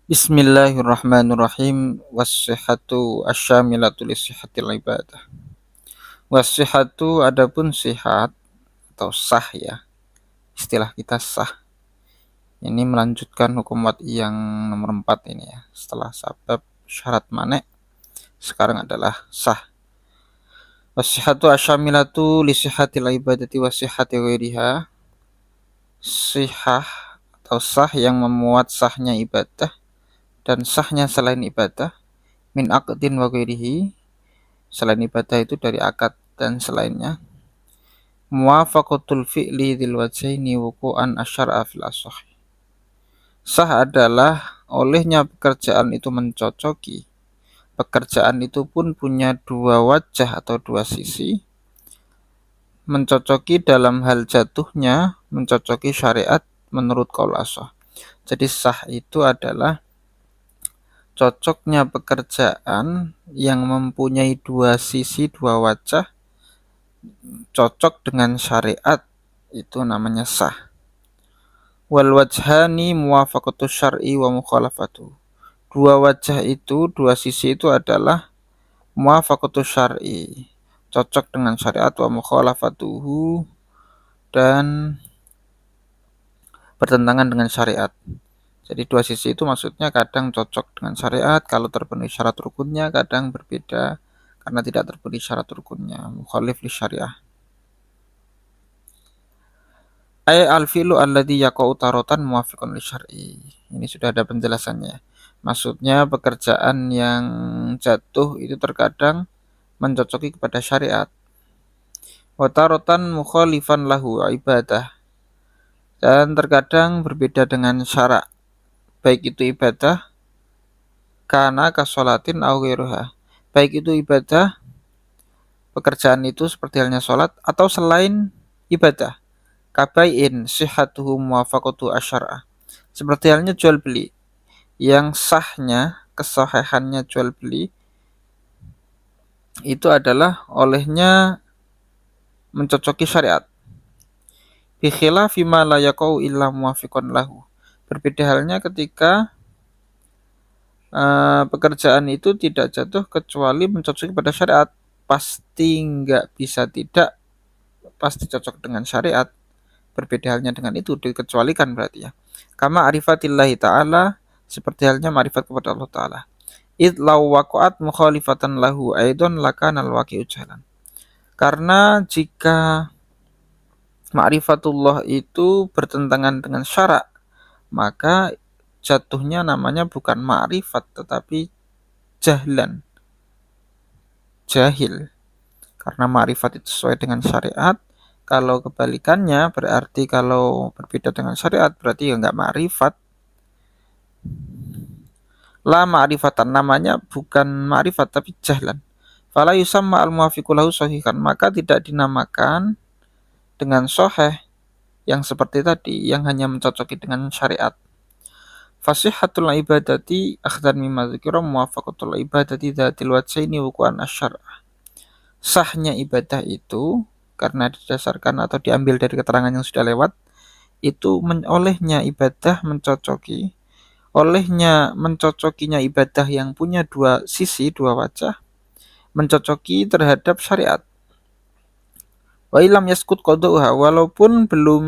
Bismillahirrahmanirrahim. Wassihhatu asyamilatu lisihhatil ibadah. Wassihhatu adapun sihat atau sah ya. Istilah kita sah. Ini melanjutkan hukum wad yang nomor 4 ini ya. Setelah sabab syarat mane sekarang adalah sah. Wassihhatu asyamilatu lisihhatil ibadati wassihhati ghairiha. Sihah atau sah yang memuat sahnya ibadah dan sahnya selain ibadah min aqdin wa ghairihi. Selain ibadah itu dari akad dan selainnya. Muwafaqatul fi'li dzil wajhaini wuqu'an asyar'a fil ashah. Sah adalah olehnya pekerjaan itu mencocoki. Pekerjaan itu pun punya dua wajah atau dua sisi. Mencocoki dalam hal jatuhnya, mencocoki syariat menurut qaul ashah. Jadi sah itu adalah cocoknya pekerjaan yang mempunyai dua sisi, dua wajah, cocok dengan syariat, itu namanya sah. Wal wajhani muwafaqatu syar'i wa mukhalafatu. Dua wajah itu, dua sisi itu adalah muwafaqatu syar'i, cocok dengan syariat, wa mukhalafatuhu, dan bertentangan dengan syariat. Jadi dua sisi itu maksudnya kadang cocok dengan syariat kalau terpenuhi syarat rukunnya, kadang berbeda karena tidak terpenuhi syarat rukunnya, mukhalif li syariah. Ay al-fi'lu alladhi yaqa'u taratan muwafiqun li syar'i. Ini sudah ada penjelasannya. Maksudnya pekerjaan yang jatuh itu terkadang mencocoki kepada syariat. Wa taratan mukhalifan lahu ibadah. Dan terkadang berbeda dengan syarak. Baik itu ibadah kana kasolatin au ghairuha. Baik itu ibadah, pekerjaan itu seperti halnya sholat atau selain ibadah. Kabai'in sihhatuhu muwafaqatu asyar'a. Seperti halnya jual beli yang sahnya, kesahihannya jual beli itu adalah olehnya mencocoki syariat. Bi khilafi ma la yaqau illa muwafiqan lahu. Berbeda halnya ketika pekerjaan itu tidak jatuh kecuali mencocoki pada syariat. Pasti enggak bisa tidak, pasti cocok dengan syariat. Berbeda halnya dengan itu, dikecualikan berarti ya. Kama arifatillahi ta'ala, seperti halnya ma'rifat kepada Allah Ta'ala. Id law waqa'at mukhalifatan lahu aidon lakanal waqi'u jalan. Karena jika ma'rifatullah itu bertentangan dengan syarak, maka jatuhnya namanya bukan ma'rifat tetapi jahlan, jahil. Karena ma'rifat itu sesuai dengan syariat, kalau kebalikannya berarti kalau berbeda dengan syariat berarti ya enggak ma'rifat. La ma'rifatan, namanya bukan ma'rifat tapi jahlan. Fala yusamma al-muwafiqu lahu sahihan, maka tidak dinamakan dengan sahih yang seperti tadi yang hanya mencocoki dengan syariat. Fasihatul ibadati akhdan mimma dzikra muwafaqatul ibadati dzatil wajhaini wuqu'an asyar'a. Sahnya ibadah itu karena didasarkan atau diambil dari keterangan yang sudah lewat, itu olehnya ibadah mencocokinya ibadah yang punya dua sisi, dua wajah, mencocoki terhadap syariat. Wa ilam yaskut qada'uha, walaupun belum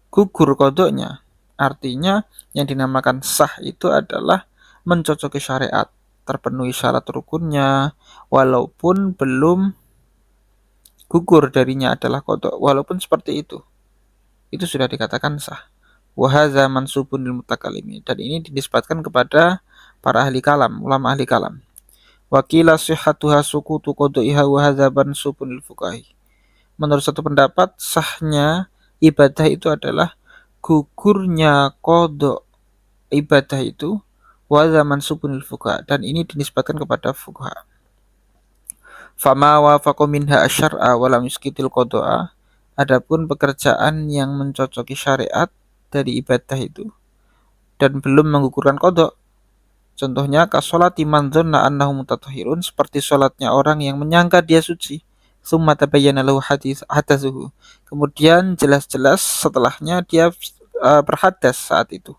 gugur qada'nya. Artinya yang dinamakan sah itu adalah mencocoki syariat, terpenuhi syarat rukunnya, walaupun belum gugur darinya adalah qada', walaupun seperti itu sudah dikatakan sah. Wa hadza mansubun lil mutakallimi, dan ini dinisbatkan kepada para ahli kalam, ulama ahli kalam. Wa qila sihhatuha sukutu qada'iha wa hadza mansubun lil fuqahi. Menurut satu pendapat, sahnya ibadah itu adalah gugurnya qada' ibadah itu, wa hadza mansubun lil fuqaha, dan ini dinisbatkan kepada fuqaha. Fama wafaqa minha asyar'a wa lam yuskitil qada'a. Adapun pekerjaan yang mencocoki syariat dari ibadah itu dan belum menggugurkan qada', contohnya kasolati man dzanna annahu mutatahhirun, seperti salatnya orang yang menyangka dia suci, summa tabayyana lahu hadatsuhu, kemudian jelas-jelas setelahnya dia berhadas saat itu.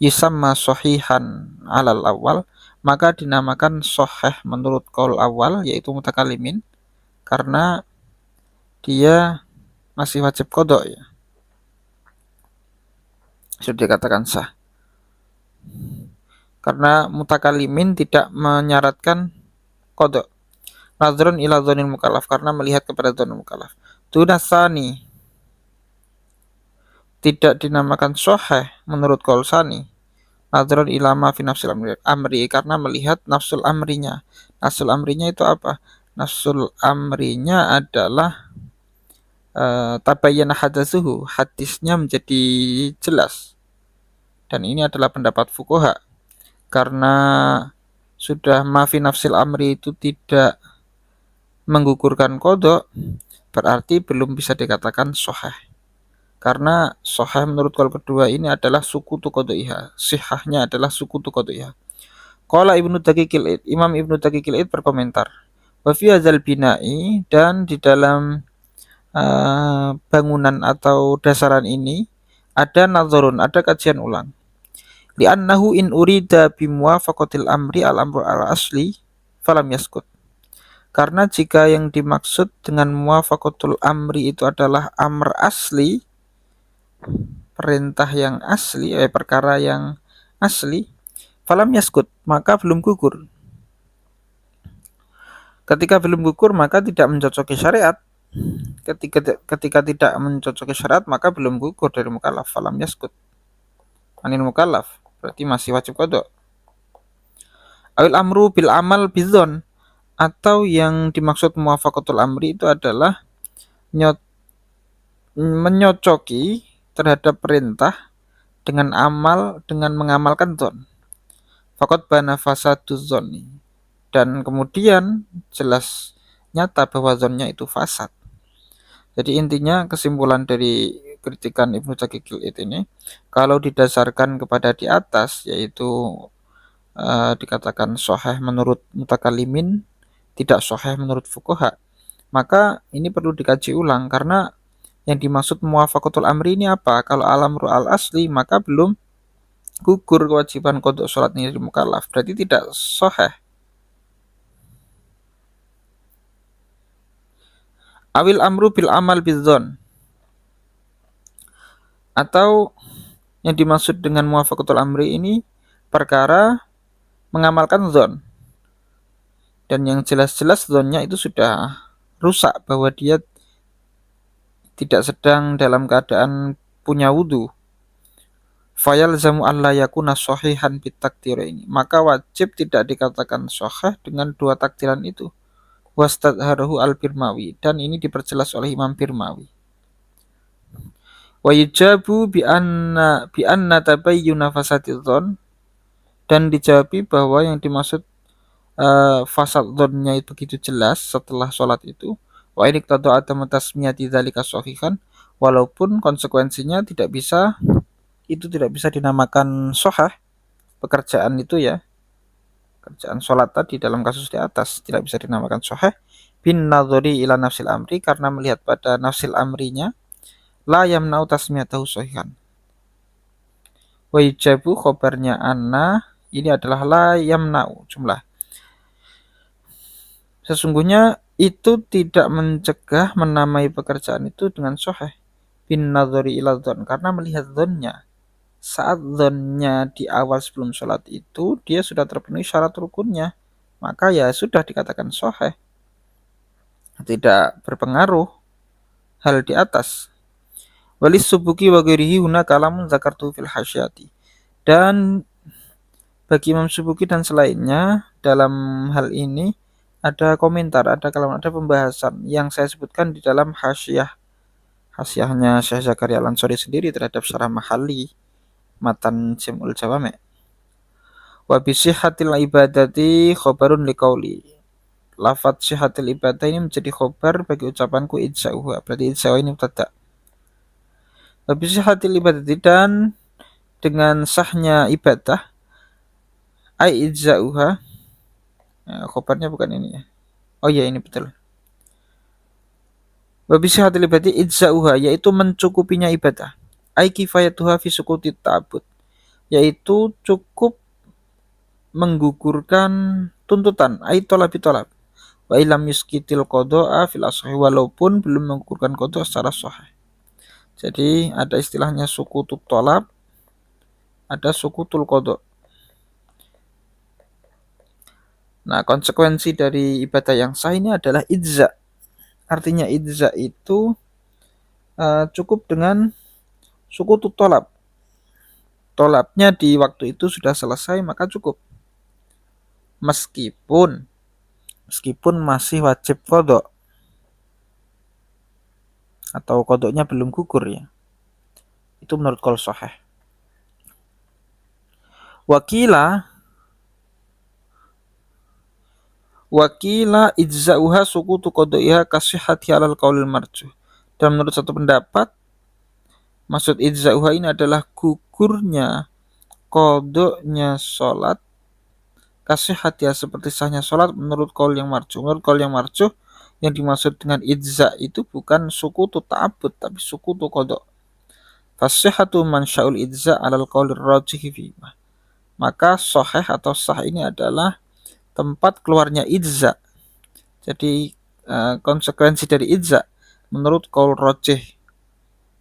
yusamma sahihan alal awal, maka dinamakan sahih menurut qaul awal yaitu mutakalimin karena dia masih wajib qada ya. Sudah dikatakan sah. Karena mutakalimin tidak menyaratkan qada. Nadhrun ila dzanil mukallaf karena melihat kepada dzanul mukallaf. Tunasani tidak dinamakan sahih menurut qaul sani. Nadhrun ila ma fi nafsil amri karena melihat nafsul amrinya. Nafsul amrinya itu apa? Nafsul amrinya adalah tabayyana hadatsuhu, hadisnya menjadi jelas. Dan ini adalah pendapat fuqaha karena sudah ma fi nafsil amri itu tidak menggugurkan qada, berarti belum bisa dikatakan sahih. Karena sahih menurut qaul kedua ini adalah sukutu qadaiha, sihahnya adalah sukutu qadaiha. Qala Ibnu Daqiqil Id, Imam Ibnu Daqiqil Id berkomentar, wa fi hadzal bina'i, dan di dalam bangunan atau dasaran ini ada nazarun, ada kajian ulang. Li'annahu in urida bimuwafaqatil amri al-amru al-asli falam yaskut. Karena jika yang dimaksud dengan muwafaqatul amri itu adalah amr asli, perintah yang asli, perkara yang asli, falam yaskut, maka belum gugur. Ketika belum gugur maka tidak mencocoki syariat. Ketika tidak mencocoki syariat maka belum gugur dari mukallaf, falam yaskut anil mukallaf, berarti masih wajib qada. Awil amru bil amal bidzon, atau yang dimaksud muwafaqatul amri itu adalah menyocoki terhadap perintah dengan amal, dengan mengamalkan dzon. Faqad bana fasaduz dzonni, dan kemudian jelas nyata bahwa dzonnya itu fasad. Jadi intinya kesimpulan dari kritikan Ibnu Daqiqil Id ini, kalau didasarkan kepada di atas yaitu dikatakan sahih menurut mutakalimin, tidak sahih menurut fuqaha, maka ini perlu dikaji ulang karena yang dimaksud muwafaqatul amri ini apa? Kalau al-amru al-asli maka belum gugur kewajiban qada salat ini di mukallaf, berarti tidak sahih. Awil amru bil amal bidzon, atau yang dimaksud dengan muwafaqatul amri ini perkara mengamalkan dzon, dan yang jelas-jelas dzonnya itu sudah rusak bahwa dia tidak sedang dalam keadaan punya wudu. Fayalzamu an la yakuna sahihan bitakdiraini, maka wajib tidak dikatakan sahih dengan dua takdiran itu. Wastadharahu al-Firmawi, dan ini diperjelas oleh Imam Firmawi. Wa yujabu bi anna tabayyuna fasadidzon, dan dijawabi bahwa yang dimaksud fasad dzonnya itu begitu jelas setelah sholat itu. Wa in iqtada adam tasmiyati dzalika sahihan, walaupun konsekuensinya tidak bisa dinamakan sahih, pekerjaan itu ya, kerjaan sholat tadi dalam kasus di atas tidak bisa dinamakan sahih bin nadhari ila nafsil amri, karena melihat pada nafsil amrinya, la yamna'u tasmiyatahu sahihan. Wa yujabu khobarnya anna, ini adalah la yamna'u jumlah. Sesungguhnya itu tidak mencegah menamai pekerjaan itu dengan sahih bin nadhari ila dzon, karena melihat dzonnya. Saat dzonnya di awal sebelum sholat itu dia sudah terpenuhi syarat rukunnya, maka ya sudah dikatakan sahih, tidak berpengaruh hal di atas. Walis subuki wa ghairihi huna kalamun zakartu fil hasyati, dan bagi Imam Subuki dan selainnya dalam hal ini ada komentar, ada kalam, ada pembahasan yang saya sebutkan di dalam hasyahnya Syekh Zakaria Al-Ansari sendiri terhadap syarah Mahalli matan Jam'ul Jawami'. Wa bi sihhatil ibadati khabarun liqauli, lafaz sihhatil ibadah ini menjadi khobar bagi ucapanku ijza'uha, berarti ijza'uha ini mubtada. Wa bi sihhatil ibadati, dan dengan sahnya ibadah, ai ijza'uha, khobarnya bukan ini ya, oh iya ini betul. Wa bi sihhatil ibadati ijza'uha, yaitu mencukupinya ibadah, ai kifayatuha fi sukutit ta'abbud, yaitu cukup menggugurkan tuntutan, ai tolab bitolab. Wa ilam yuskitil qada'a fil ashih, walaupun belum menggugurkan qada secara sahih. Jadi ada istilahnya sukutul tolab, ada sukutul qada. Nah, konsekuensi dari ibadah yang sah ini adalah ijza. Artinya ijza itu cukup dengan sukutul tolab. Tolabnya di waktu itu sudah selesai, maka cukup. Meskipun masih wajib qada atau qadanya belum gugur ya. Itu menurut qaul sahih. Wakila ijza'uha sukutu qadaiha kasihhati alal qaulil marjuh. Dan menurut satu pendapat, maksud ijza'uha ini adalah gugurnya qadanya salat kasihhati seperti sahnya salat menurut qaul yang marjuh. Menurut qaul yang marjuh, yang dimaksud dengan ijza' itu bukan sukutu ta'abbud tapi sukutu qada. Fasihhatu mansya'ul ijza' alal qaulir rajih fi. Maka sahih atau sah ini adalah tempat keluarnya ijza. Jadi konsekuensi dari ijza menurut qaul rajih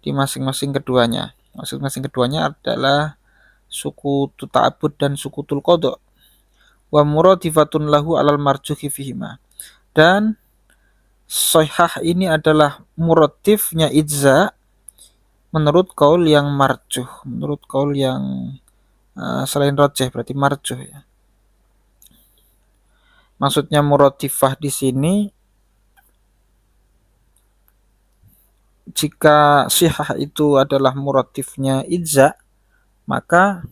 di masing-masing keduanya. Masing-masing keduanya adalah sukutu ta'abbud dan sukutul qada. Wa muradifatun lahu alal marjuhi fihima. Dan sahih ini adalah muradifnya ijza menurut qaul yang marjuh, menurut qaul yang selain rajih berarti marjuh ya. Maksudnya muradifah di sini jika sihah itu adalah muradifnya ijza, maka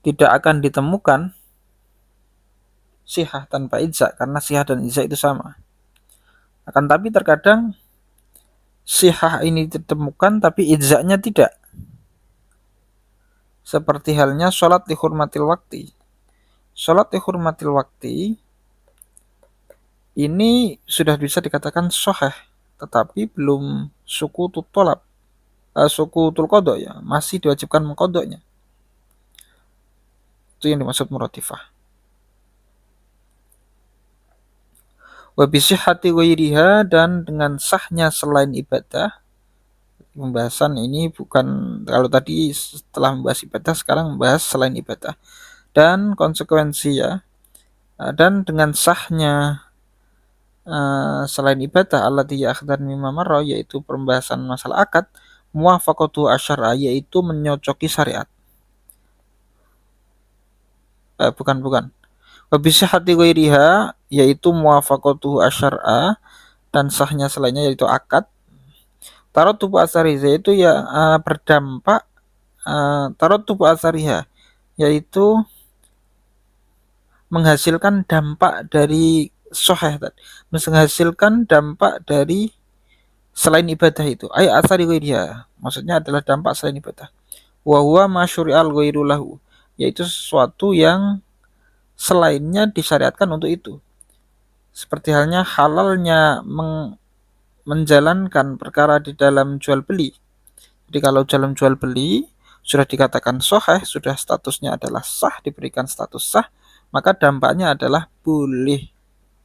tidak akan ditemukan sihah tanpa ijza karena sihah dan ijza itu sama. Akan tapi terkadang sihah ini ditemukan tapi ijzanya tidak. Seperti halnya sholat dihormatil waktu. Sholat dihormatil waktu ini sudah bisa dikatakan sahih, tetapi belum sukutul tolab, sukutul qada ya, masih diwajibkan mengqadanya. Itu yang dimaksud muradifah. Wa bisihhati ghairiha, dan dengan sahnya selain ibadah. Pembahasan ini bukan, kalau tadi setelah membahas ibadah, sekarang membahas selain ibadah. Dan konsekuensi ya, dan dengan sahnya selain ibadah allati akhdan mimma marra, yaitu pembahasan masalah akad, muwafaqatu asyara, yaitu menyocoki syariat. Bukan. Wa bisihhati ghairiha, yaitu muwafaqatu asyara, dan sahnya selainnya yaitu akad. Tarotubu asariha, yaitu ya berdampak, tarotubu asariha, yaitu menghasilkan dampak dari sahih tadi, menghasilkan dampak dari selain ibadah itu. Ay asari ghairiha, maksudnya adalah dampak selain ibadah. Wa huwa ma syuri'al ghairu lahu, yaitu sesuatu yang selainnya disyariatkan untuk itu. Seperti halnya halalnya menjalankan perkara di dalam jual beli. Jadi kalau dalam jual beli sudah dikatakan sahih, sudah statusnya adalah sah, diberikan status sah, maka dampaknya adalah boleh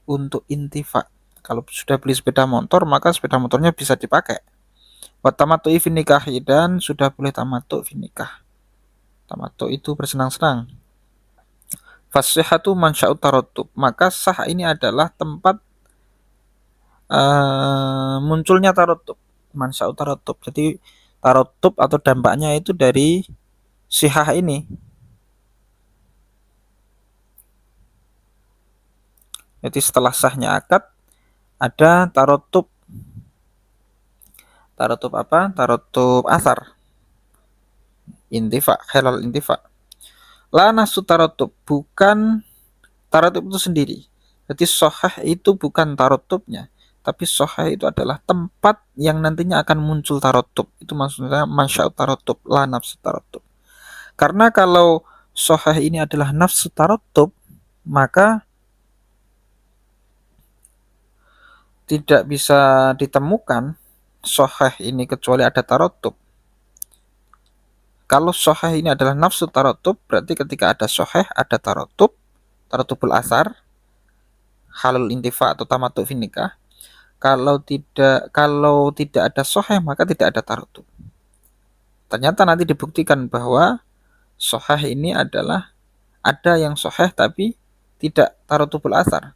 untuk intifa. Kalau sudah beli sepeda motor, maka sepeda motornya bisa dipakai. Wa tamattu'i fi nikahi, dan sudah boleh tamattu' fi nikah. Tamattu' itu bersenang-senang. Fasihhatu mansya'ut tarattub, maka sah ini adalah tempat munculnya tarattub, mansya'ut tarattub. Jadi tarattub atau dampaknya itu dari sihah ini. Jadi setelah sahnya akad ada tarattub. Tarattub apa? Tarattub asar. Intifa, halal intifa. La nasu tarattub, bukan tarattub itu sendiri. Jadi sahih itu bukan tarattubnya, tapi sahih itu adalah tempat yang nantinya akan muncul tarattub. Itu maksudnya mansya'ut tarattub, la nafsu tarattub. Karena kalau sahih ini adalah nafsu tarattub, maka tidak bisa ditemukan sahih ini kecuali ada tarattub. Kalau sahih ini adalah nafsu taratub, berarti ketika ada sahih ada taratub, taratubul asar, halul intifa atau tamattu fin nikah. Kalau tidak ada sahih maka tidak ada taratub. Ternyata nanti dibuktikan bahwa sahih ini adalah ada yang sahih tapi tidak taratubul asar.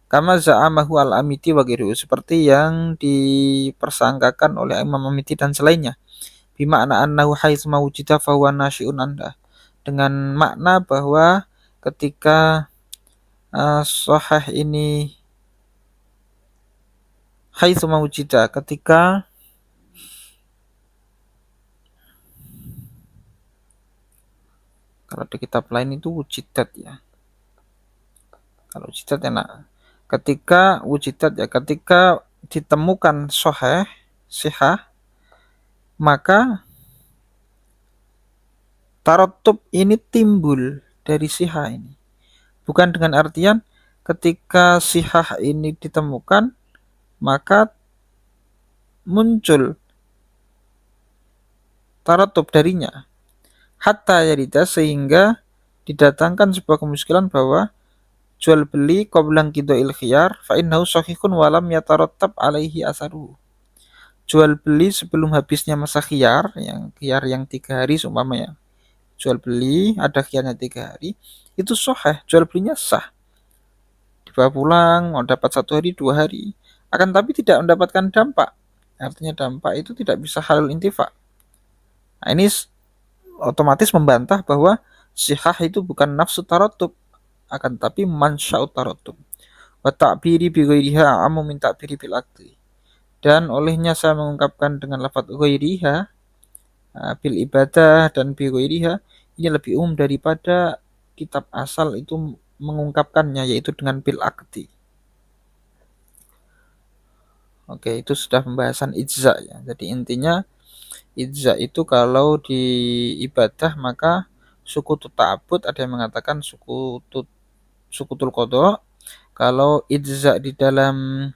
Kama za'amahu al-Amiti wa ghairuhu, seperti yang dipersangkakan oleh Imam Amiti dan selainnya. Bima'na annahu haitsuma wujida fa huwa nasyi'un anda. Dengan makna bahwa ketika sahih ini haitsuma wujida, ketika kalau di kitab lain itu wujidat ya. Kalau wujidat enak. Ketika wujidat ya, ketika ditemukan sahih, sihah, maka taratub ini timbul dari sihah ini. Bukan dengan artian ketika sihah ini ditemukan, maka muncul taratub darinya. Hatta yarida, sehingga didatangkan sebuah kemuskilan bahwa jual beli qablang qidail khiyar fa innahu sahihun walam yatarattab alaihi asaruhu. Jual beli sebelum habisnya masa khiyar yang 3 hari seumpamanya. Jual beli ada khiyarnya 3 hari, itu sahih, jual belinya sah. Dibawa pulang mau dapat 1 hari 2 hari, akan tapi tidak mendapatkan dampak. Artinya dampak itu tidak bisa halal intifa. Nah, ini otomatis membantah bahwa sihah itu bukan nafsu taratub, akan tapi mansya'ut taratub. Wa ta'biri bi ghairiha amu min ta'biri bil aqdi. Dan olehnya saya mengungkapkan dengan lafaz ghairiha bil ibadah dan bi ghairiha, ini lebih umum daripada kitab asal itu mengungkapkannya, yaitu dengan bil aqdi. Oke, itu sudah pembahasan ijza ya. Jadi intinya ijza itu kalau di ibadah maka sukutut ta'abbud, ada yang mengatakan sukutul qadha. Kalau ijza di dalam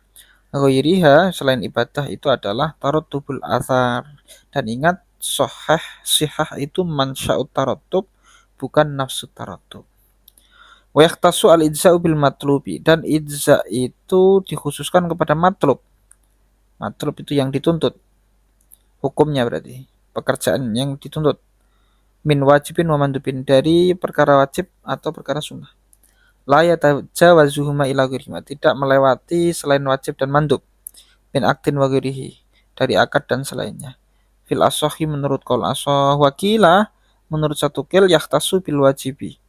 ghairiha selain ibadah itu adalah tarattubul athar. Dan ingat, sihah itu mansya'ut tarattub, bukan nafsu tarattub. Wa yahtassu al-ijza'u bil matlubi, dan ijza itu dikhususkan kepada matlub. Matlub itu yang dituntut. Hukumnya berarti pekerjaan yang dituntut. Min wajibin wa mandubin, dari perkara wajib atau perkara sunnah. La yatajawazuhuma ila ghairihima, tidak melewati selain wajib dan mandub. Min aktin wa ghairihi, dari akad dan selainnya. Fil asohi, menurut qaul asoh, wakila, menurut satu qil, yahtasu bil wajibi.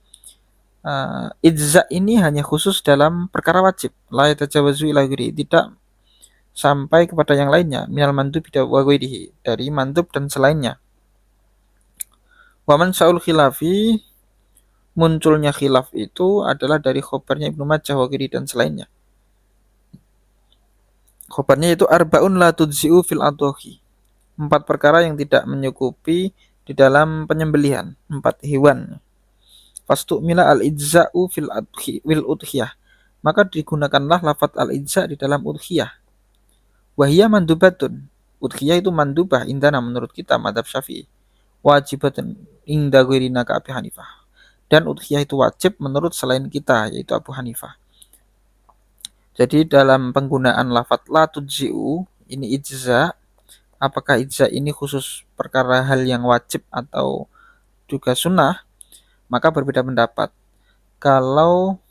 Ijza ini hanya khusus dalam perkara wajib. La yatajawazu ila ghairihi, tidak sampai kepada yang lainnya. Minal mandub wa ghairihi, dari mandub dan selainnya. Wa man sa'ul khilafi, munculnya khilaf itu adalah dari khobarnya Ibnu Majah wa ghairi dan selainnya. Khobarnya itu arbaun la tudzi'u fil adhohi, 4 perkara yang tidak menyukupi di dalam penyembelihan, 4 hewan. Fastu'mila al-ijza'u fil udhiyah, maka digunakanlah lafaz al-ijza' di dalam udhiyah. Wahiyya mandubatun, udhiyah itu mandubah indana menurut kita madzhab Syafi'i. Wajibatun inda ghairina ka Abi Hanifah, dan udhiyah itu wajib menurut selain kita, yaitu Abu Hanifah. Jadi dalam penggunaan lafaz la tudzi'u, ini ijza, apakah ijza ini khusus perkara hal yang wajib atau juga sunnah, maka berbeda pendapat. Kalau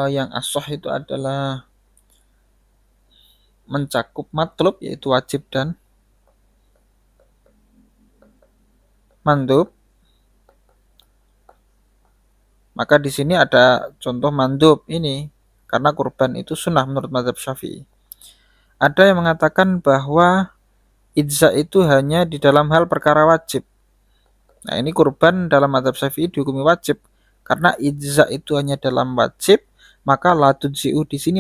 yang ashah itu adalah mencakup matlub, yaitu wajib dan mandub, maka di sini ada contoh mandub ini, karena kurban itu sunnah menurut mazhab Syafi'i. Ada yang mengatakan bahwa ijza itu hanya di dalam hal perkara wajib. Nah, ini kurban dalam mazhab Syafi'i dihukumi wajib. Karena ijza itu hanya dalam wajib, maka la tudzi'u di sini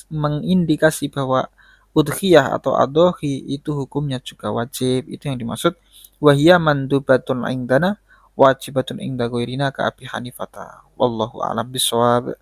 mengindikasi bahwa udhiyah atau adhohi itu hukumnya juga wajib. Itu yang dimaksud wahiyya mandubatun indana wajibatun inda ghairina ka Abi Hanifah. Wallahu a'lam bishawab.